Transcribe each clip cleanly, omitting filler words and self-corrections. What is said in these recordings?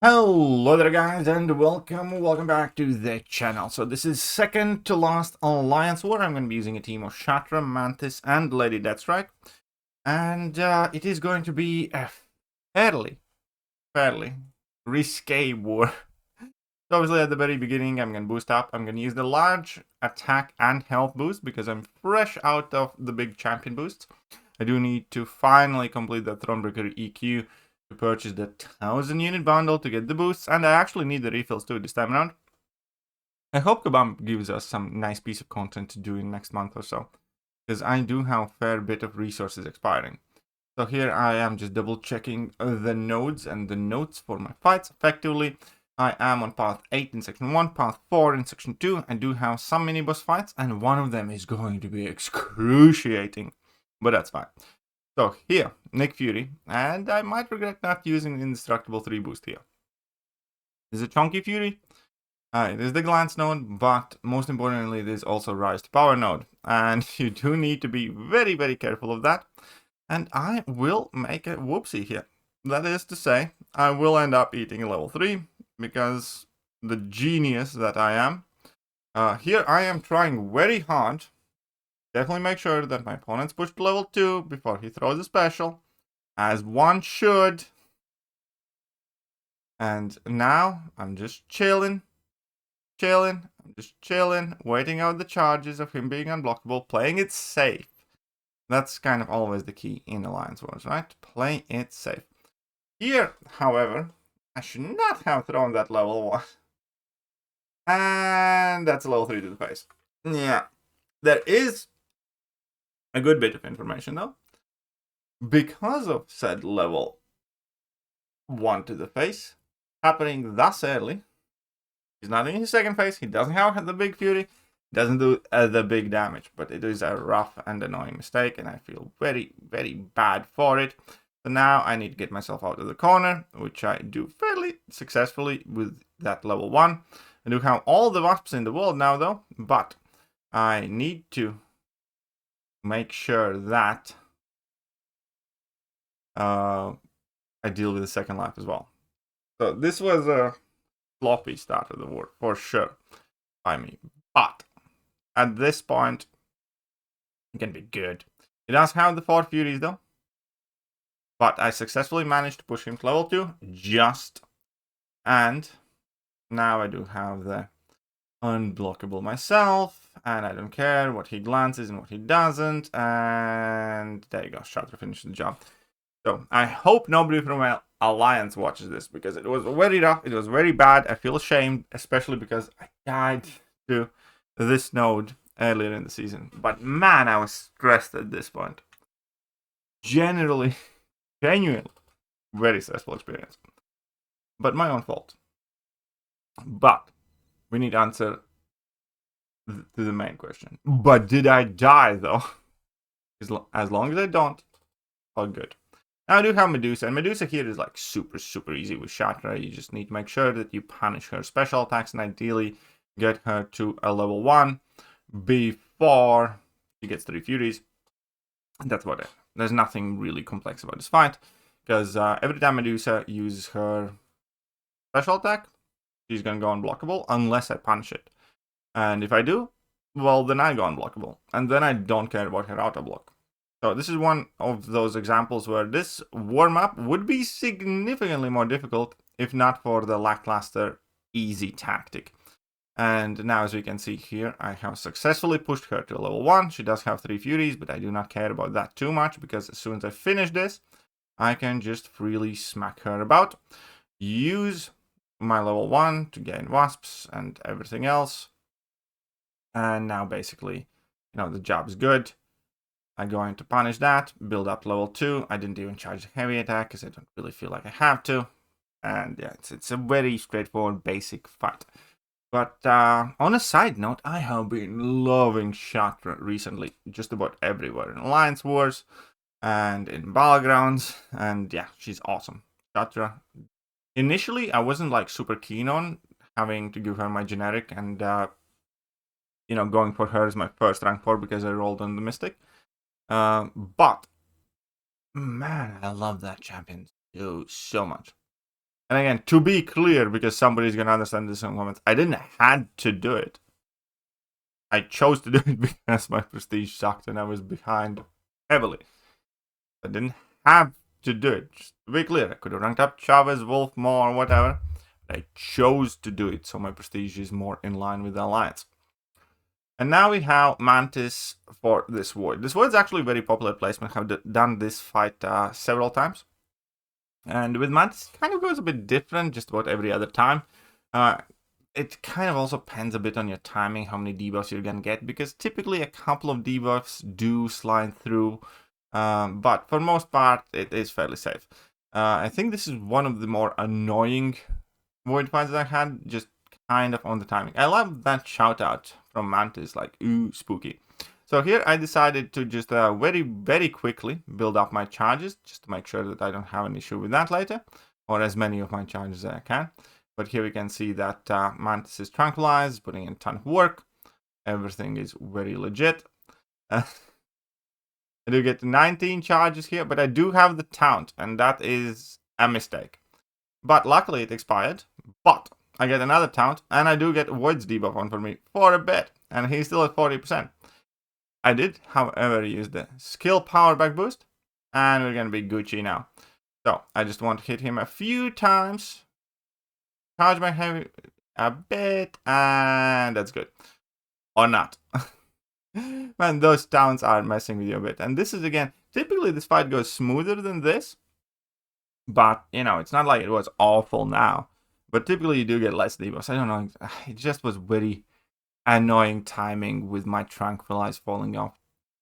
Hello there guys and welcome back to the channel. So this is second to last Alliance War. I'm going to be using a team of Shatra, Mantis and Lady Deathstrike. And it is going to be a fairly risque war. So obviously at the very beginning I'm going to boost up. I'm going to use the large attack and health boost because I'm fresh out of the big champion boosts. I do need to finally complete the Thronebreaker EQ to purchase the 1000 unit bundle to get the boosts, and I actually need the refills too this time around. I hope Kabam gives us some nice piece of content to do in next month or so, because I do have a fair bit of resources expiring. So here I am just double checking the nodes and the notes for my fights effectively. I am on path 8 in section 1, path 4 in section 2. I do have some mini boss fights, and one of them is going to be excruciating, but that's fine. So here, Nick Fury, and I might regret not using the Indestructible 3 boost here. This is a chunky Fury, it is the Glance node, but most importantly, there's also Rise to Power node, and you do need to be very careful of that. And I will make a whoopsie here. That is to say, I will end up eating a level 3, because the genius that I am. Here I am trying very hard. Definitely make sure that my opponent's pushed to level 2 before he throws a special, as one should. And now I'm just chilling, waiting out the charges of him being unblockable, playing it safe. That's kind of always the key in Alliance Wars, right? Play it safe. Here, however, I should not have thrown that level 1. And that's a level 3 to the face. Yeah, there is a good bit of information though. Because of said level 1 to the face happening thus early, he's not in his second phase, he doesn't have the big fury, doesn't do the big damage, but it is a rough and annoying mistake, and I feel very bad for it. So now I need to get myself out of the corner, which I do fairly successfully with that level 1. I do have all the wasps in the world now though, but I need to make sure that I deal with the second life as well. So this was a sloppy start of the war, for sure, by me. But at this point, it can be good. It does have the 4 Furies though. But I successfully managed to push him to level 2, just. And now I do have the unblockable myself, and I don't care what he glances and what he doesn't. And there you go, Shatra finished the job. So I hope nobody from my Alliance watches this, because it was very rough, it was very bad. I feel ashamed, especially because I died to this node earlier in the season. But man, I was stressed at this point. Genuinely, very stressful experience. But my own fault. But we need to answer to the main question. But did I die though? As long as I don't, all good. Now I do have Medusa, and Medusa here is like super easy with Shatra. You just need to make sure that you punish her special attacks and ideally get her to a level 1 before she gets 3 Furies. That's about it. There's nothing really complex about this fight, because every time Medusa uses her special attack, she's gonna go unblockable unless I punish it. And if I do, well, then I go unblockable, and then I don't care about her auto block. So this is one of those examples where this warm-up would be significantly more difficult if not for the lackluster easy tactic. And now, as we can see here, I have successfully pushed her to level 1. She does have 3 Furies, but I do not care about that too much, because as soon as I finish this, I can just freely smack her about, use my level 1 to gain wasps and everything else. And now basically, the job's good. I'm going to punish that, build up level 2. I didn't even charge the heavy attack because I don't really feel like I have to. And yeah, it's a very straightforward, basic fight. But on a side note, I have been loving Shatra recently, just about everywhere. In Alliance Wars and in Battlegrounds. And yeah, she's awesome. Shatra. Initially, I wasn't like super keen on having to give her my generic and, going for her as my first rank 4 because I rolled on the Mystic. But man, I love that champion so much. And again, to be clear, because somebody's going to understand this in comments, I didn't had to do it. I chose to do it because my prestige sucked and I was behind heavily. I didn't have to do it. Just to be clear, I could have ranked up Chavez, Wolf, more, whatever. But I chose to do it, so my prestige is more in line with the alliance. And now we have Mantis for this Void. This Void is actually a very popular placement. I've done this fight several times. And with Mantis, it kind of goes a bit different just about every other time. It kind of also depends a bit on your timing, how many debuffs you're going to get, because typically a couple of debuffs do slide through, but for most part, it is fairly safe. I think this is one of the more annoying Void fights that I had, just kind of on the timing. I love that shout out from Mantis, like, ooh, spooky. So here I decided to just very, very quickly build up my charges, just to make sure that I don't have an issue with that later, or as many of my charges as I can. But here we can see that Mantis is tranquilized, putting in a ton of work. Everything is very legit. I do get 19 charges here, but I do have the taunt, and that is a mistake. But luckily it expired, but I get another taunt, and I do get Void's debuff on for me for a bit, and he's still at 40%. I did, however, use the skill power back boost, and we're going to be Gucci now. So I just want to hit him a few times, charge my heavy a bit, and that's good. Or not. Man, those taunts are messing with you a bit. And this is, again, typically this fight goes smoother than this. But, you know, it's not like it was awful now. But typically you do get less debuffs. I don't know. It just was very annoying timing with my Tranquilize falling off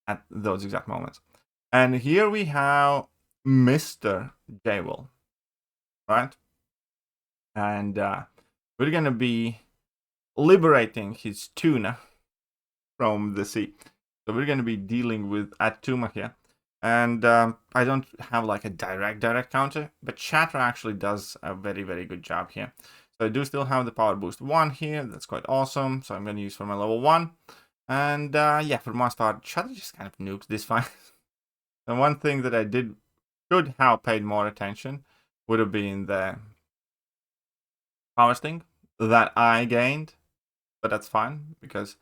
at those exact moments. And here we have Mr. J-Will. Right? And we're going to be liberating his tuna from the sea. So we're going to be dealing with Attuma here. And I don't have like a direct counter, but Shatra actually does a very, very good job here. So I do still have the power boost 1 here. That's quite awesome. So I'm going to use for my level 1. And yeah, for the most part, Shatra just kind of nukes this fight. And one thing that I should have paid more attention would have been the power sting that I gained. But that's fine, because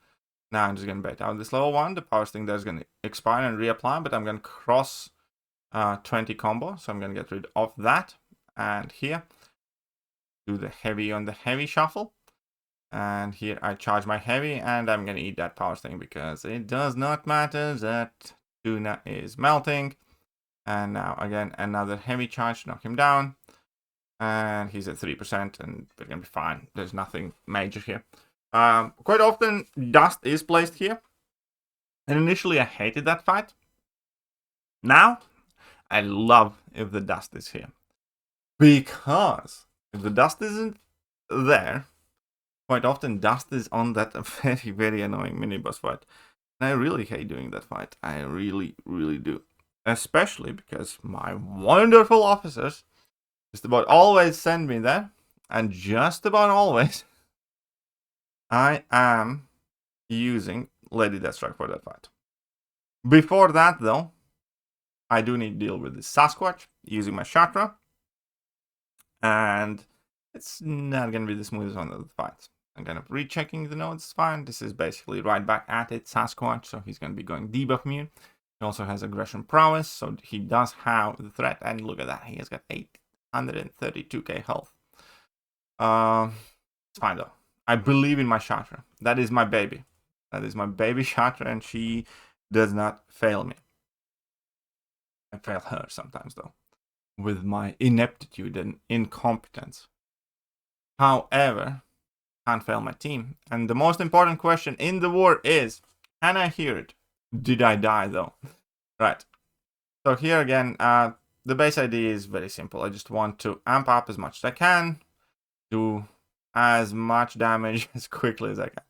now I'm just going to bait out this level 1. The power sting there is going to expire and reapply, but I'm going to cross 20 combo. So I'm going to get rid of that. And here, do the heavy on the heavy shuffle. And here I charge my heavy, and I'm going to eat that power sting because it does not matter that tuna is melting. And now again, another heavy charge to knock him down. And he's at 3%, and we're going to be fine. There's nothing major here. Quite often, dust is placed here. And initially, I hated that fight. Now, I love if the dust is here. Because if the dust isn't there, quite often dust is on that very, very annoying mini-boss fight. And I really hate doing that fight. I really, really do. Especially because my wonderful officers just about always send me there. And just about always, I am using Lady Deathstrike for that fight. Before that, though, I do need to deal with the Sasquatch using my Shatra. And it's not going to be the smoothest one of the fights. I'm kind of rechecking the nodes, it's fine. This is basically right back at it, Sasquatch, so he's going to be going debuff immune. He also has aggression prowess, so he does have the threat. And look at that, he has got 832k health. It's fine though. I believe in my Shatra. That is my baby. That is my baby Shatra, and she does not fail me. I fail her sometimes though, with my ineptitude and incompetence. However, can't fail my team. And the most important question in the war is, can I hear it? Did I die though? Right. So here again, the base idea is very simple. I just want to amp up as much as I can, do as much damage as quickly as I can.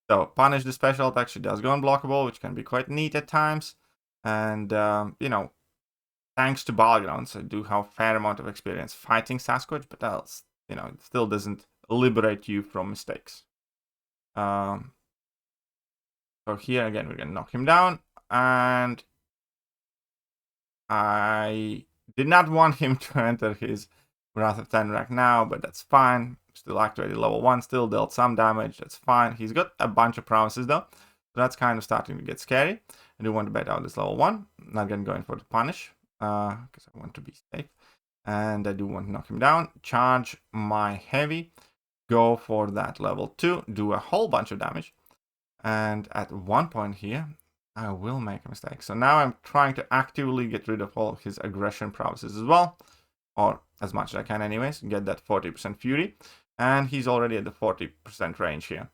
So punish the special attack. She does go unblockable, which can be quite neat at times. And, you know, thanks to Battlegrounds, I do have a fair amount of experience fighting Sasquatch, but else, you know, it still doesn't liberate you from mistakes. So here again, we're going to knock him down. And I did not want him to enter his Wrath of Tenrak now, but that's fine. Still activated level 1, still dealt some damage, that's fine. He's got a bunch of promises though, so that's kind of starting to get scary. I do want to bet out this level 1. I'm not going to go in for the punish, because I want to be safe. And I do want to knock him down, charge my heavy, go for that level 2, do a whole bunch of damage. And at one point here, I will make a mistake. So now I'm trying to actively get rid of all his aggression promises as well. Or as much as I can anyways, get that 40% fury. And he's already at the 40% range here.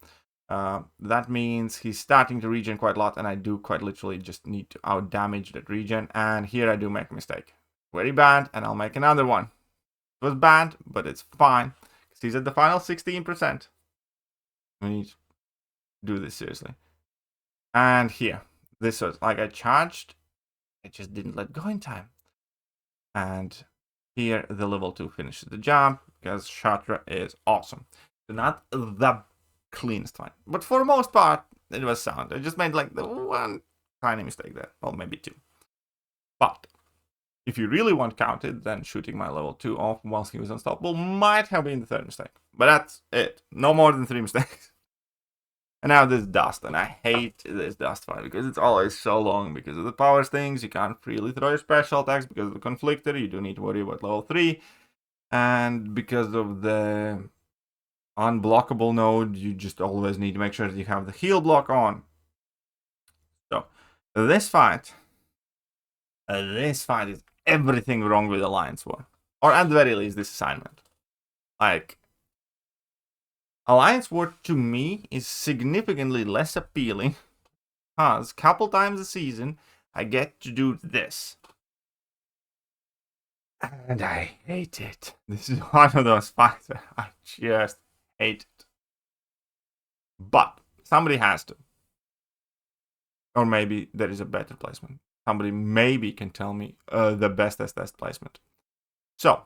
That means he's starting to regen quite a lot, and I do quite literally just need to out-damage that regen. And here I do make a mistake. Very bad, and I'll make another one. It was bad, but it's fine. Because he's at the final 16%. We need to do this seriously. And here. This was like I charged. I just didn't let go in time. And here the level 2 finishes the job. Because Shatra is awesome. So not the cleanest fight. But for the most part, it was sound. I just made like the one tiny mistake there. Well, maybe 2. But if you really want counted, then shooting my level 2 off whilst he was unstoppable might have been the 3rd mistake. But that's it. No more than 3 mistakes. And now this dust, and I hate this dust fight because it's always so long because of the powers things. You can't freely throw your special attacks because of the conflictor. You do need to worry about level 3. And because of the unblockable node, you just always need to make sure that you have the heal block on. So, this fight is everything wrong with Alliance War. Or at the very least, this assignment. Like, Alliance War to me is significantly less appealing because a couple times a season I get to do this. And I hate it. This is one of those fights that I just hate it. But somebody has to. Or maybe there is a better placement. Somebody maybe can tell me the bestest placement. So,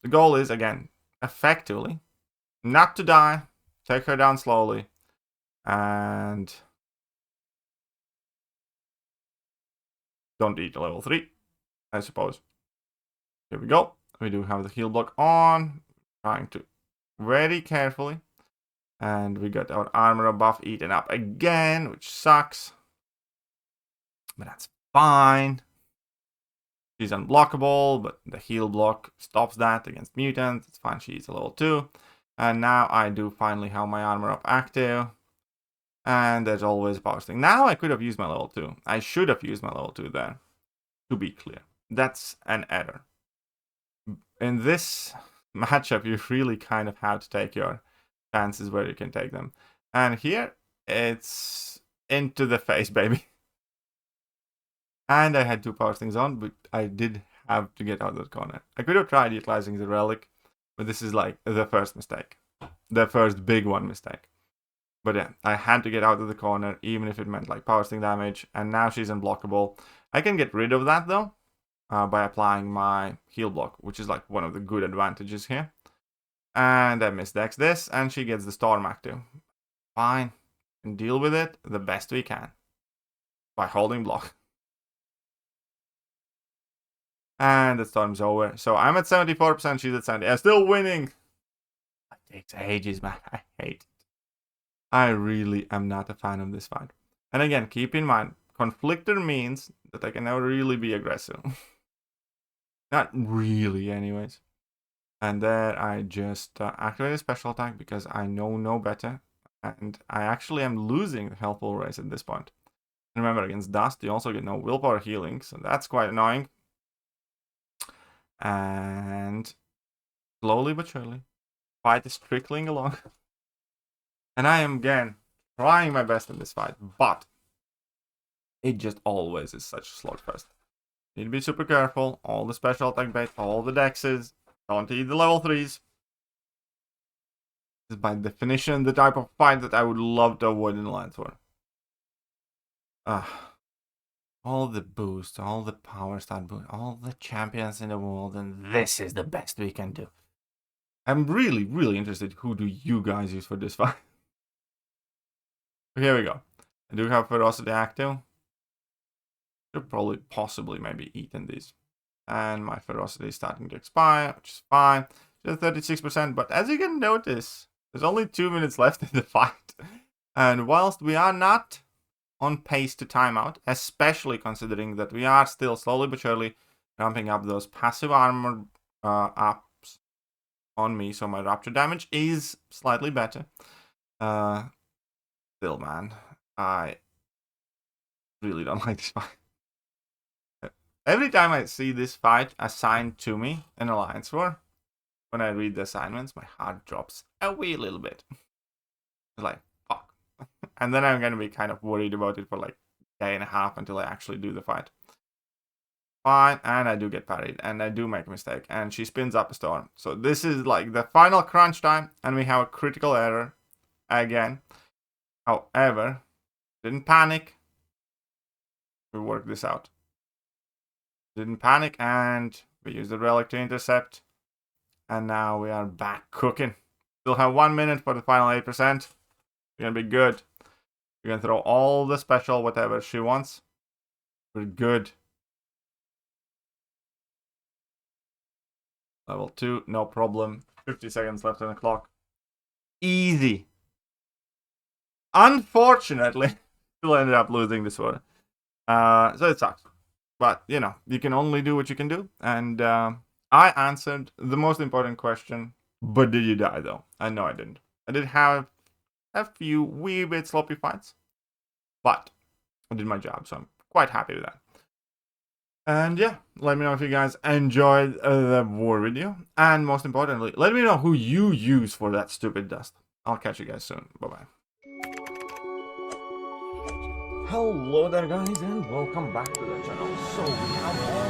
the goal is, again, effectively, not to die, take her down slowly, and don't eat level 3, I suppose. Here we go. We do have the heal block on, trying to very carefully. And we got our armor buff eaten up again, which sucks. But that's fine. She's unblockable, but the heal block stops that against mutants. It's fine, she's a level 2. And now I do finally have my armor up active. And there's always a power thing. Now I could have used my level 2. I should have used my level 2 there. To be clear. That's an error. In this matchup, you really kind of have to take your chances where you can take them. And here, it's into the face, baby. And I had 2 power things on, but I did have to get out of the corner. I could have tried utilizing the relic, but this is like the first mistake. The first big one mistake. But yeah, I had to get out of the corner, even if it meant like power sting damage. And now she's unblockable. I can get rid of that though, by applying my heal block, which is like one of the good advantages here. And I misdex this, and she gets the storm active. Fine. And deal with it the best we can. By holding block. And the storm's over. So I'm at 74%, she's at 70%. I'm still winning. It takes ages, man. I hate it. I really am not a fan of this fight. And again, keep in mind, conflictor means that I can never really be aggressive. Not really, anyways. And there I just activate a special attack because I know no better. And I actually am losing the healthful race at this point. Remember, against Dust, you also get no willpower healing, so that's quite annoying. And slowly but surely, fight is trickling along. And I am, again, trying my best in this fight, but it just always is such a slugfest. Need to be super careful. All the special attack bait, all the dexes. Don't eat the level 3s. This is by definition the type of fight that I would love to avoid in Alliance War. All the boost, all the power stat boost, all the champions in the world, and this is the best we can do. I'm really, really interested. Who do you guys use for this fight? Here we go. I do have Ferocity active. Should probably possibly maybe eaten these. And my Ferocity is starting to expire, which is fine. just 36%. But as you can notice, there's only 2 minutes left in the fight. And whilst we are not on pace to timeout, especially considering that we are still slowly but surely ramping up those passive armor ups on me, so my rapture damage is slightly better. Still, man, I really don't like this fight. Every time I see this fight assigned to me in Alliance War, when I read the assignments, my heart drops a wee little bit. It's like, fuck. And then I'm going to be kind of worried about it for like a day and a half until I actually do the fight. Fine, and I do get parried, and I do make a mistake, and she spins up a storm. So this is like the final crunch time, and we have a critical error again. However, didn't panic. We worked this out. Didn't panic, and we used the relic to intercept. And now we are back cooking. Still have 1 minute for the final 8%. We're gonna be good. We're gonna throw all the special, whatever she wants. We're good. Level 2, no problem. 50 seconds left on the clock. Easy. Unfortunately, still ended up losing this one. So it sucks. But, you know, you can only do what you can do. And I answered the most important question. But did you die, though? No, I didn't. I did have a few wee bit sloppy fights. But I did my job, so I'm quite happy with that. And yeah, let me know if you guys enjoyed the war video. And most importantly, let me know who you use for that stupid dust. I'll catch you guys soon. Bye-bye. Hello there, guys, and welcome back to the channel. So we have all